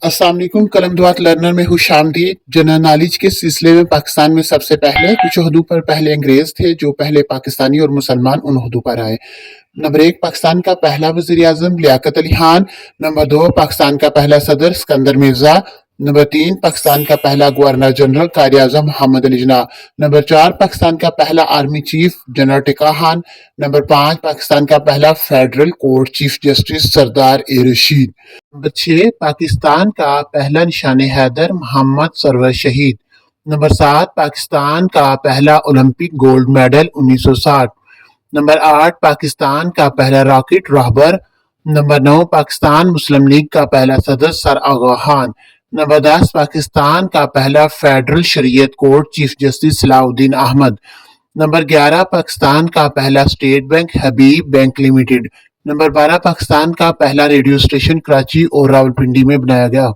अस्सलाम वालेकुम। कलम दुआत लर्नर में खुश आमदीद। जनरल नॉलेज के सिलसिले में पाकिस्तान में सबसे पहले कुछ ओहदों पर पहले अंग्रेज थे, जो पहले पाकिस्तानी और मुसलमान उन ओहदों पर आए। नंबर 1, पाकिस्तान का पहला वज़ीर आज़म लियाकत अली खान। नंबर 2, पाकिस्तान का पहला सदर सिकंदर मिर्जा। नंबर 3, पाकिस्तान का पहला गवर्नर जनरल कायद आज़म मोहम्मद अली जिन्ना। नंबर 4, पाकिस्तान का पहला army chief general tikka Khan. Number 5, Pakistan का पहला फेडरल कोर्ट चीफ जस्टिस सरदार ए रशीद। नंबर 6, पाकिस्तान का पहला निशान हैदर मोहम्मद सरवर शहीद। नंबर 7, पाकिस्तान का पहला Olympic gold medal 1960। Number 8, Pakistan का पहला रॉकेट राहबर। नंबर 9, पाकिस्तान मुस्लिम लीग का पहला सदर सर आगा खान। नंबर 10, पाकिस्तान का पहला फेडरल शरीयत court chief justice Salahuddin Ahmed. Number 11, Pakistan का पहला state bank Habib bank limited. Number 12, Pakistan का पहला रेडियो स्टेशन कराची और रावलपिंडी में बनाया गया।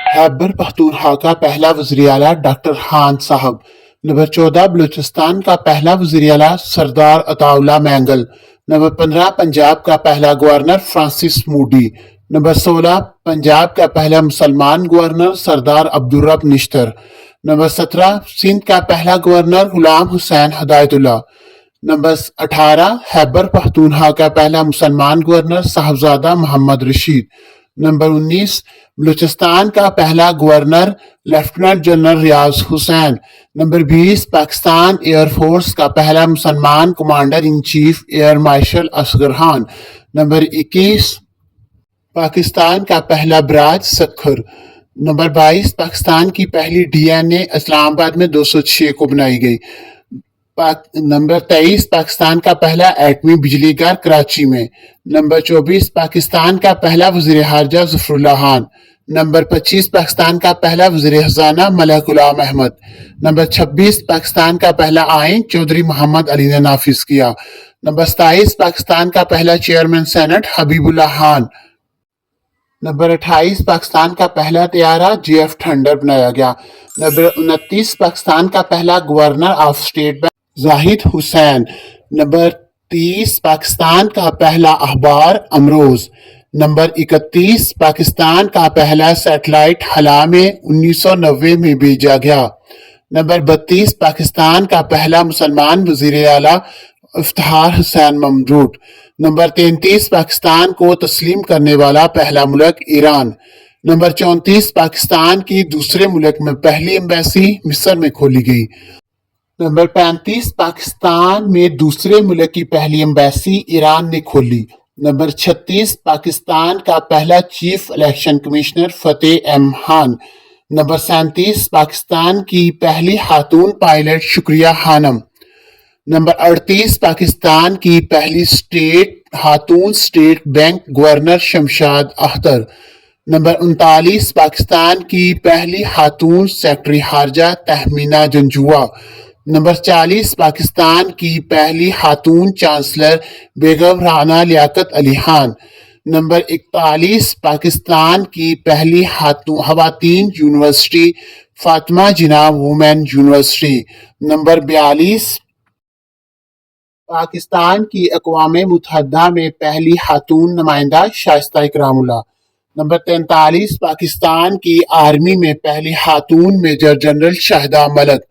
खैबर पख्तूनख्वा का पहला वज़ीर आला डॉक्टर खान साहब। नंबर 14, बलूचिस्तान का पहला वज़ीर आला सरदार अताउल्लाह मैंगल। नंबर 15, पंजाब का पहला governor Francis Moody. Number 16, Punjab का पहला मुसलमान गवर्नर सरदार अब्दुर्रब निश्तर। नंबर 17, सिंध का पहला गवर्नर गुलाम हुसैन हिदायतुल्लाह। नंबर 18, खैबर पख्तूनख्वा का पहला मुसलमान गवर्नर साहबजादा मोहम्मद रशीद। नंबर 19, बलूचिस्तान का पहला governor lieutenant general Riaz Hussain. Number 20, Pakistan air force का पहला मुसलमान commander in chief air marshal Asghar Khan. Number 21, Pakistan का पहला बराज सखर। नंबर 22, पाकिस्तान की पहली डीएनए इस्लामाबाद में 206 को बनाई गई। नंबर 23, पाकिस्तान का पहला एटमी बिजली घर कराची में। नंबर 24, पाकिस्तान का पहला वज़ीर खारजा ज़फ़रुल्लाह खान। नंबर 25, पाकिस्तान का पहला वज़ीर खजाना मलिक गुलाम अहमद। नंबर 26, पाकिस्तान का पहला आइन चौधरी मोहम्मद अली ने नाफिज किया। नंबर 27, पाकिस्तान का पहला chairman senate Habibullah Khan. Number 28, Pakistan का पहला तैयारा जेएफ थंडर बनाया गया। नंबर 29, पाकिस्तान का पहला governor of state bank Zahid Hussain. Number 30, Pakistan का पहला अखबार अमरोज। नंबर 31, पाकिस्तान का पहला सैटेलाइट हला में 1990 में भेजा गया। नंबर 32, पाकिस्तान का पहला मुसलमान वज़ीर आला इफ्तिखार हुसैन ममदूद। नंबर 33, पाकिस्तान को तस्लीम करने वाला पहला मुल्क ईरान। नंबर 34, पाकिस्तान की दूसरे मुल्क में पहली एम्बेसी मिस्र में खोली गई। नंबर 35, पाकिस्तान में दूसरे मुल्क की पहली एम्बेसी ईरान ने खोली। नंबर 36, पाकिस्तान का पहला चीफ इलेक्शन कमिश्नर फतेह एम खान। नंबर 37, पाकिस्तान की पहली खातून पायलट शुक्रिया खानम। नंबर 38, पाकिस्तान की पहली खातून state bank governor Shamshad Akhtar. Number 39, Pakistan की पहली खातून सेक्रेटरी खारजा तहमीना जंजुआ। नंबर 40, पाकिस्तान की पहली खातून चांसलर बेगम राना लियाकत अली खान। नंबर 41, पाकिस्तान की पहली खवातीन यूनिवर्सिटी फातिमा जिन्ना वुमेन यूनिवर्सिटी। नंबर 42, पाकिस्तान की अक़वाम मुत्तहिदा में पहली खातून नुमाइंदा शाइस्ता इकरामुल्लाह। नंबर 43, पाकिस्तान की आर्मी में पहली खातून major general Shahida Malik.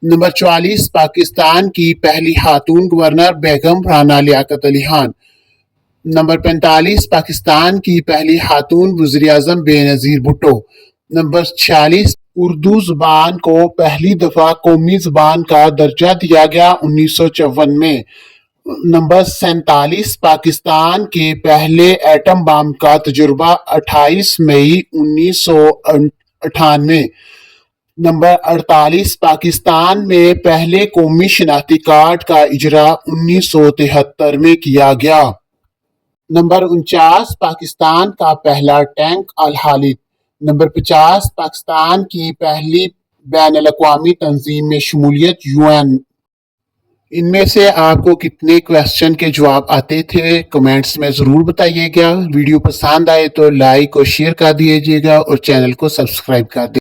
Number 44, Pakistan की पहली खातून गवर्नर बेगम राना लियाकत अली खान। नंबर 45, पाकिस्तान की पहली खातून वज़ीर आज़म बेनज़ीर भुट्टो। नंबर 46, उर्दू ज़ुबान को पहली दफ़ा कौमी ज़ुबान का दर्जा दिया गया 1954 में। नंबर 47, पाकिस्तान के पहले एटम बम का तजुर्बा 28 मई 1998। नंबर 48, पाकिस्तान में पहले कौमी शनाख्ती कार्ड का इजरा 1973 में किया गया। नंबर 49, पाकिस्तान का पहला टैंक अल खालिद। नंबर 50, पाकिस्तान की पहली बैनुल-अक़वामी तंजीम में शमूलियत यूएन। इनमें से आपको कितने क्वेश्चन के जवाब आते थे कमेंट्स में ज़रूर बताइएगा। वीडियो पसंद आए तो लाइक और शेयर कर दीजिएगा और चैनल को सब्सक्राइब कर दीजिएगा।